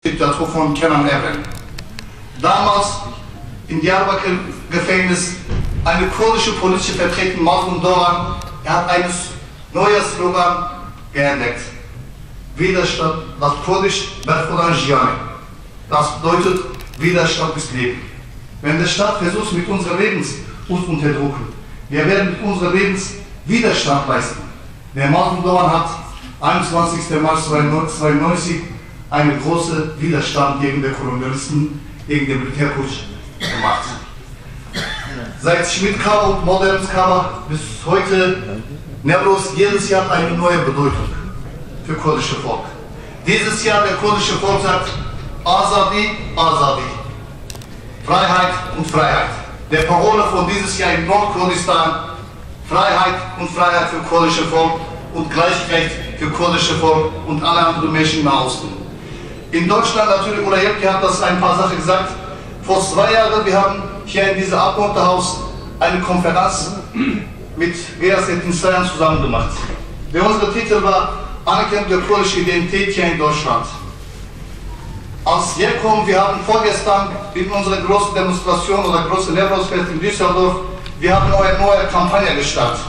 Diktatur von Kenan Evren. Damals im Diyarbakır-Gefängnis eine kurdische politische Vertreter, Mazlum Doğan, hat einen neuen Slogan geändert. Widerstand, das Kurdisch, Berfulan Jiane. Das bedeutet, Widerstand ist Leben. Wenn der Staat versucht, mit unserem Lebens uns unterdrücken, wir werden mit unserem Lebens Widerstand leisten. Der Mazlum Doğan hat 21. März 1992 einen großen Widerstand gegen die Kolonialisten, gegen den Militärputsch gemacht. Seit Schmidt-Kawa und Moderns-Kawa bis heute Newroz jedes Jahr eine neue Bedeutung für kurdische Volk. Dieses Jahr der kurdische Volk sagt Azadi, Azadi. Freiheit und Freiheit. Der Parole von dieses Jahr in Nordkurdistan, Freiheit und Freiheit für kurdische Volk und Gleichrecht für kurdische Volk und alle anderen Menschen im Osten. In Deutschland natürlich, Ulla Yepke hat das ein paar Sachen gesagt, vor 2 Jahren, wir haben hier in diesem Abgeordnetenhaus eine Konferenz mit Geraseddin Sayan zusammen gemacht. Unser Titel war Anerkennung der kurdischen Identität hier in Deutschland. Als wir kommen, wir haben vorgestern in unserer großen Demonstration oder großen Newroz-Fest in Düsseldorf, wir haben eine neue Kampagne gestartet.